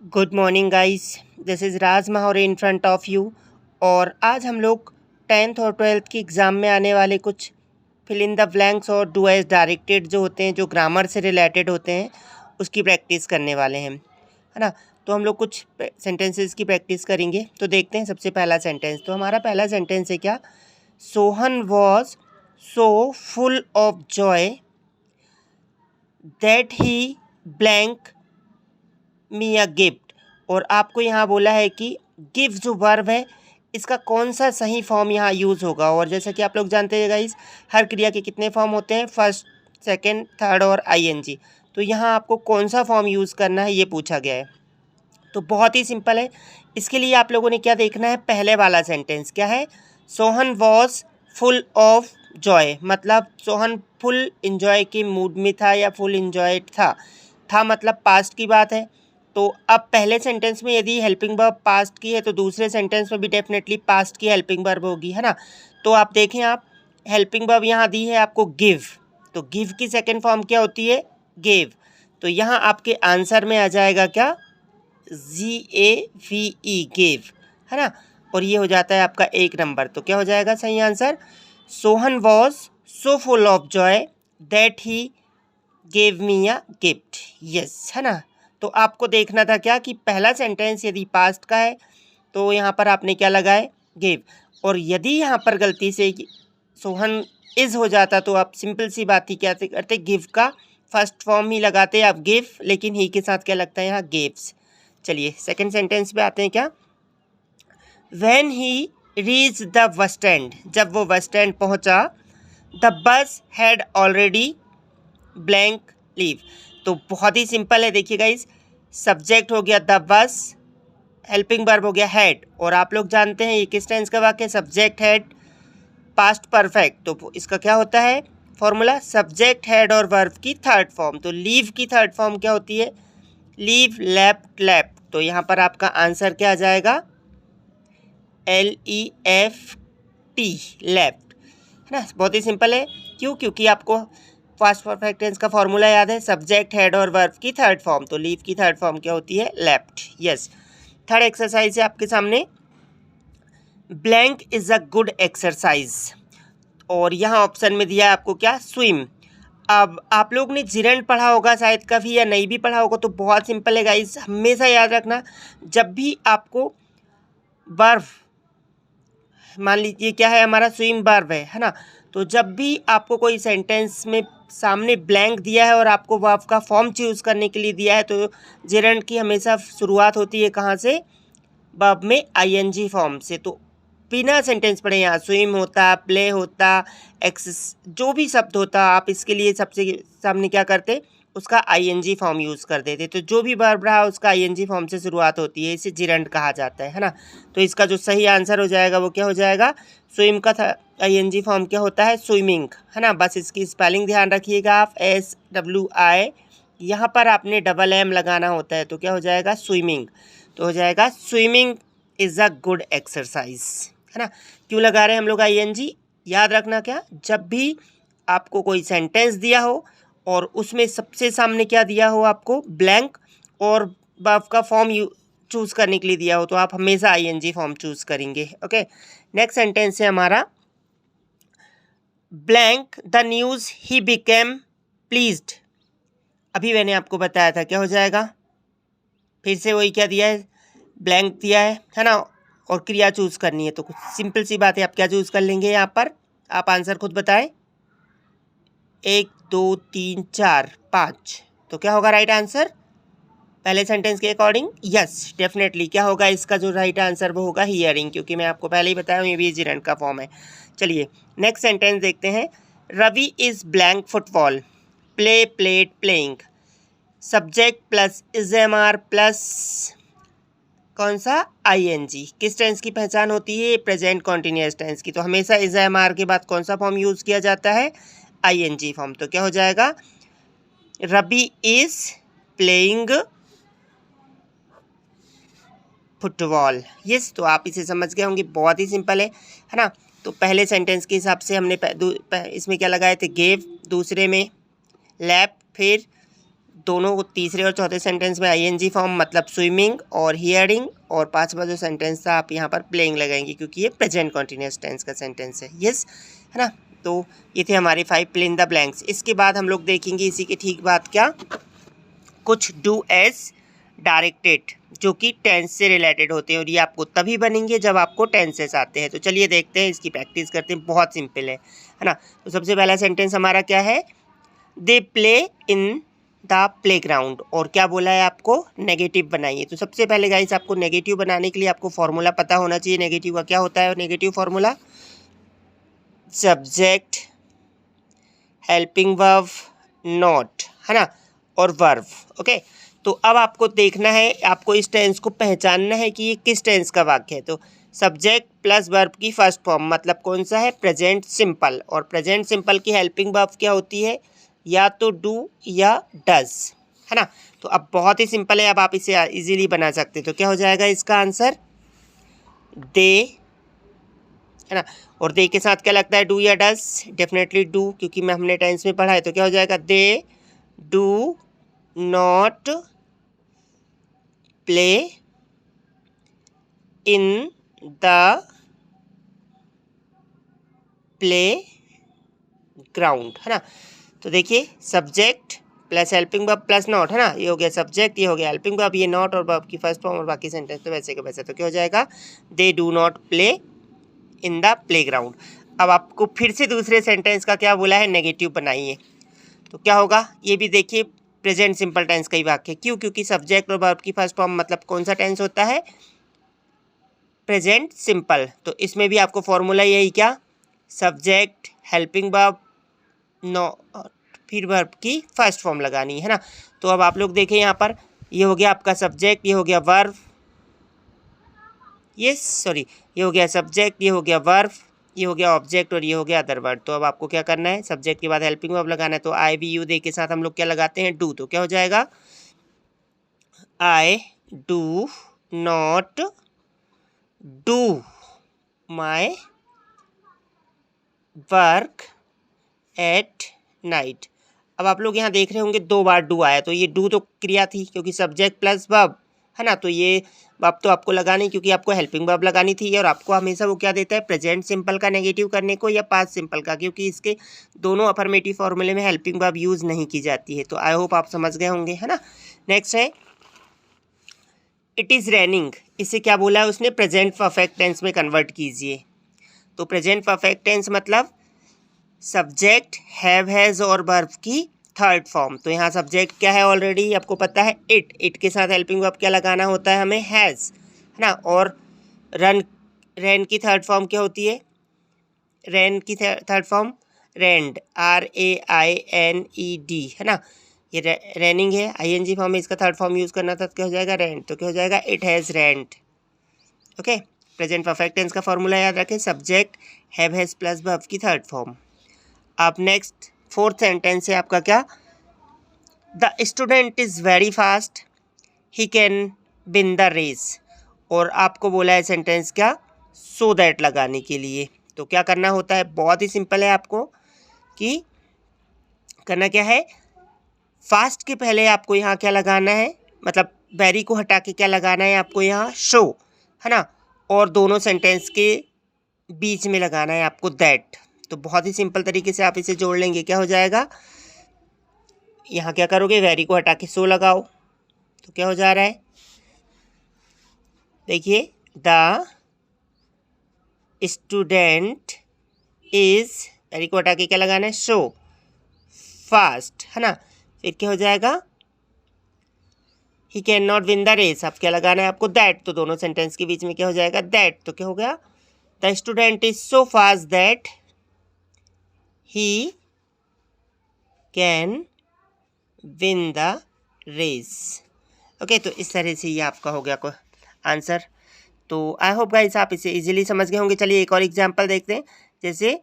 Good morning guys, this is Raj Mahauri in front of you. और आज हम लोग 10th और 12th की एग्ज़ाम में आने वाले कुछ फिल इन द ब्लैंक्स और डू एज डायरेक्टेड जो होते हैं, जो ग्रामर से रिलेटेड होते हैं, उसकी प्रैक्टिस करने वाले हैं, है ना। तो हम लोग कुछ सेंटेंसेस की प्रैक्टिस करेंगे। तो देखते हैं सबसे पहला सेंटेंस। तो हमारा पहला सेंटेंस है क्या? Sohan was so full of Joy that he blank me a gift. और आपको यहाँ बोला है कि गिव जो वर्ब है, इसका कौन सा सही फॉर्म यहाँ यूज़ होगा। और जैसा कि आप लोग जानते हैं गाइस, हर क्रिया के कितने फॉर्म होते हैं? फर्स्ट, सेकंड, थर्ड और आईएनजी। तो यहाँ आपको कौन सा फॉर्म यूज़ करना है, ये पूछा गया है। तो बहुत ही सिंपल है। इसके लिए आप लोगों ने क्या देखना है? पहले वाला सेंटेंस क्या है? Sohan was full of Joy, मतलब सोहन फुल इंजॉय के मूड में था या फुल इंजॉय था मतलब पास्ट की बात है। तो अब पहले सेंटेंस में यदि हेल्पिंग वर्ब पास्ट की है, तो दूसरे सेंटेंस में भी डेफिनेटली पास्ट की हेल्पिंग वर्ब होगी, है ना। तो आप देखें, आप हेल्पिंग वर्ब यहाँ दी है आपको गिव, तो गिव की सेकेंड फॉर्म क्या होती है? गेव। तो यहाँ आपके आंसर में आ जाएगा क्या? GAVE, गेव, है ना। और ये हो जाता है आपका 1 नंबर। तो क्या हो जाएगा सही answer? Sohan was so full of Joy that he gave me a gift. Yes, है ना। तो आपको देखना था क्या कि पहला सेंटेंस यदि पास्ट का है तो यहाँ पर आपने क्या लगाए? गेव। और यदि यहाँ पर गलती से सोहन इज हो जाता तो आप सिंपल सी बात ही क्या करते? गिव का फर्स्ट फॉर्म ही लगाते आप गिव, लेकिन ही के साथ क्या लगता है यहाँ? गेव्स। चलिए सेकंड सेंटेंस पे आते हैं क्या? When he reach the bus stand, जब वो बस स्टैंड पहुंचा, the bus had already blank leave. तो बहुत ही सिंपल है, देखिएगा, इस सब्जेक्ट हो गया द बस, हेल्पिंग वर्ब हो गया हैड। और आप लोग जानते हैं ये किस टेंस का वाक्य? Subject had passed perfect. तो इसका क्या होता है फॉर्मूला? सब्जेक्ट हैड और वर्ब की थर्ड फॉर्म। तो लीव की थर्ड फॉर्म क्या होती है? Leave, left, left. तो यहाँ पर आपका आंसर क्या आ जाएगा? LEFT, लेफ्ट, है ना। बहुत ही सिंपल है। क्यों? क्योंकि आपको पास्ट परफेक्ट टेंस का फॉर्मूला याद है, सब्जेक्ट हैड और वर्ब की थर्ड फॉर्म। तो लीव की थर्ड फॉर्म क्या होती है? लेफ्ट। यस। थर्ड एक्सरसाइज है आपके सामने, blank is a good exercise. और यहाँ ऑप्शन में दिया है आपको क्या? स्विम। अब आप लोग ने जिरंड पढ़ा होगा शायद कभी, या नहीं भी पढ़ा होगा, तो बहुत सिंपल है गाइस, हमेशा याद रखना, जब भी आपको वर्ब, मान लीजिए क्या है हमारा? स्विम वर्ब है ना। तो जब भी आपको कोई सेंटेंस में सामने ब्लैंक दिया है और आपको वर्ब का फॉर्म चूज़ करने के लिए दिया है, तो जेरंड की हमेशा शुरुआत होती है कहाँ से? वर्ब में ING फॉर्म से। तो बिना सेंटेंस पढ़े यहाँ स्विम होता, प्ले होता, एक्स, जो भी शब्द होता, आप इसके लिए सबसे सामने क्या करते? उसका ING फॉर्म यूज़ कर देते। तो जो भी वर्ब रहा उसका ING फॉर्म से शुरुआत होती है, इसे जिरंड कहा जाता है ना। तो इसका जो सही आंसर हो जाएगा वो क्या हो जाएगा? स्विम का ING फॉर्म क्या होता है? स्विमिंग, है ना। बस इसकी स्पेलिंग ध्यान रखिएगा आप, SWI, यहाँ पर आपने डबल M लगाना होता है। तो क्या हो जाएगा? स्विमिंग। तो हो जाएगा swimming is a good exercise, है ना। क्यों लगा रहे हैं हम लोग ING? याद रखना क्या, जब भी आपको कोई सेंटेंस दिया हो और उसमें सबसे सामने क्या दिया हो आपको? ब्लैंक, और वर्ब का फॉर्म चूज़ करने के लिए दिया हो, तो आप हमेशा ING फॉर्म चूज़ करेंगे। ओके, नेक्स्ट सेंटेंस है हमारा, blank the news he became pleased. अभी मैंने आपको बताया था, क्या हो जाएगा? फिर से वही क्या दिया है? ब्लैंक दिया है ना। और क्रिया चूज़ करनी है, तो कुछ सिंपल सी बात है, आप क्या चूज़ कर लेंगे यहाँ पर? आप आंसर खुद बताएं। 1 2 3 4 5, तो क्या होगा राइट आंसर पहले सेंटेंस के अकॉर्डिंग? यस, डेफिनेटली क्या होगा इसका जो राइट आंसर? वो होगा हियरिंग, क्योंकि मैं आपको पहले ही बताया हूँ ये भी जिरंड का फॉर्म है। चलिए नेक्स्ट सेंटेंस देखते हैं, Ravi is blank football, play, played, playing. Subject plus ISMR plus कौन सा? ING। किस टेंस की पहचान होती है? प्रेजेंट कॉन्टिन्यूअस टेंस की। तो हमेशा ISMR के बाद कौन सा फॉर्म यूज़ किया जाता है? ING form. तो क्या हो जाएगा? Ravi is playing football. Yes, तो आप इसे समझ गए होंगे, बहुत ही सिंपल है ना। तो पहले सेंटेंस के हिसाब से हमने इसमें क्या लगाए थे? गेव, दूसरे में लैप, फिर दोनों तीसरे और चौथे सेंटेंस में आईएनजी फॉर्म मतलब स्विमिंग और हियरिंग, और पांचवा जो सेंटेंस था आप यहाँ पर प्लेइंग लगाएंगे क्योंकि ये प्रेजेंट कॉन्टिन्यूस टेंस का सेंटेंस है। यस, है ना। तो ये थे हमारे 5 फिल इन द ब्लैंक्स। इसके बाद हम लोग देखेंगे इसी के ठीक बाद क्या, कुछ डू एज डायरेक्टेड जो कि टेंस से रिलेटेड होते हैं, और ये आपको तभी बनेंगे जब आपको टेंसेस आते हैं। तो चलिए देखते हैं, इसकी प्रैक्टिस करते हैं। बहुत सिंपल है ना। तो सबसे पहला सेंटेंस हमारा क्या है, they play in the playground, और क्या बोला है आपको, नेगेटिव बनाइए। तो सबसे पहले गाइस आपको नेगेटिव बनाने के लिए आपको फॉर्मूला पता होना चाहिए। नेगेटिव का क्या होता है, negative formula subject, helping verb, not, है ना, और वर्ब। ओके, तो अब आपको देखना है, आपको इस टेंस को पहचानना है कि ये किस टेंस का वाक्य है। तो सब्जेक्ट प्लस वर्ब की फर्स्ट फॉर्म मतलब कौन सा है, प्रेजेंट सिंपल, और प्रेजेंट सिंपल की हेल्पिंग वर्ब क्या होती है, या तो डू या डज, है ना। तो अब बहुत ही सिंपल है, अब आप इसे इजीली बना सकते हैं। तो क्या हो जाएगा इसका आंसर, दे, है ना, और दे के साथ क्या लगता है, डू या डज, डेफिनेटली डू, क्योंकि मैं हमने टेंस में पढ़ा है। तो क्या हो जाएगा, they do not play in the play ground, है ना। तो देखिए subject plus helping verb plus not, है ना, ये हो गया सब्जेक्ट, ये हो गया हेल्पिंग वर्ब, ये नॉट और वर्ब की फर्स्ट फॉर्म, और बाकी सेंटेंस तो वैसे के वैसे। तो क्या हो जाएगा, they do not play in the playground. अब आपको फिर से दूसरे सेंटेंस का क्या बोला है, नेगेटिव बनाइए। तो क्या होगा, ये भी देखिए प्रेजेंट सिंपल टेंस का ही वाक्य। क्यों, क्योंकि सब्जेक्ट और वर्ब की फर्स्ट फॉर्म मतलब कौन सा टेंस होता है, प्रेजेंट सिंपल। तो इसमें भी आपको फॉर्मूला यही क्या, सब्जेक्ट हेल्पिंग वर्ब नो फिर वर्ब की फर्स्ट फॉर्म लगानी है ना। तो अब आप लोग देखें यहाँ पर, ये हो गया आपका सब्जेक्ट, ये हो गया वर्ब, ये हो गया सब्जेक्ट, ये हो गया वर्ब, ये हो गया ऑब्जेक्ट, और ये हो गया अदर वर्ड। तो अब आपको क्या करना है, सब्जेक्ट के बाद हेल्पिंग वर्ब लगाना है। तो आई वी यू दे के साथ हम लोग क्या लगाते हैं, डू। तो क्या हो जाएगा, I do not do my work at night. अब आप लोग यहाँ देख रहे होंगे 2 बार डू आया, तो ये डू तो क्रिया थी क्योंकि सब्जेक्ट प्लस वर्ब, है ना। तो ये वर्ब तो आपको लगानी क्योंकि आपको हेल्पिंग वर्ब लगानी थी, और आपको हमेशा वो क्या देता है, प्रेजेंट सिंपल का नेगेटिव करने को या पास्ट सिंपल का, क्योंकि इसके दोनों अफर्मेटिव फॉर्मूले में हेल्पिंग वर्ब यूज़ नहीं की जाती है। तो आई होप आप समझ गए होंगे, है ना। नेक्स्ट है इट इज़ रेनिंग, इसे क्या बोला है उसने, प्रेजेंट परफेक्ट टेंस में कन्वर्ट कीजिए। तो प्रेजेंट परफेक्ट टेंस मतलब सब्जेक्ट हैव हैज़ और वर्ब की थर्ड फॉर्म। तो यहाँ सब्जेक्ट क्या है, ऑलरेडी आपको पता है, इट के साथ हेल्पिंग वर्ब क्या लगाना होता है हमें, हैज़, है ना। और रैन की थर्ड फॉर्म क्या होती है, रैन की थर्ड फॉर्म रेंड, RAINED, है ना। ये रैनिंग है, ING फॉर्म में इसका थर्ड फॉर्म यूज़ करना था, तो क्या हो जाएगा, रेंट। तो क्या हो जाएगा, it has rent. Okay, present perfect tense का फॉर्मूला याद रखें, subject have has plus verb की थर्ड फॉर्म। अब नेक्स्ट फोर्थ सेंटेंस है आपका क्या, the student is very fast he can win the race, और आपको बोला है सेंटेंस क्या, सो दैट लगाने के लिए। तो क्या करना होता है, बहुत ही सिंपल है, आपको कि करना क्या है, फास्ट के पहले आपको यहाँ क्या लगाना है, मतलब वेरी को हटा के क्या लगाना है आपको यहाँ, शो, है ना, और दोनों सेंटेंस के बीच में लगाना है आपको दैट। तो बहुत ही सिंपल तरीके से आप इसे जोड़ लेंगे, क्या हो जाएगा, यहाँ क्या करोगे, वेरी को हटा के सो लगाओ। तो क्या हो जा रहा है, देखिए द स्टूडेंट इज, वेरी को हटा के क्या लगाना है, सो फास्ट, है ना। फिर क्या हो जाएगा, he can not win the race, अब क्या लगाना है आपको, दैट। तो दोनों सेंटेंस के बीच में क्या हो जाएगा, दैट। तो क्या हो गया, the student is so fast that he can win the race. Okay, तो इस तरह से ये आपका हो गया आंसर। तो आई होप गाइस आप इसे इजीली समझ गए होंगे। चलिए एक और एग्जांपल देखते हैं, जैसे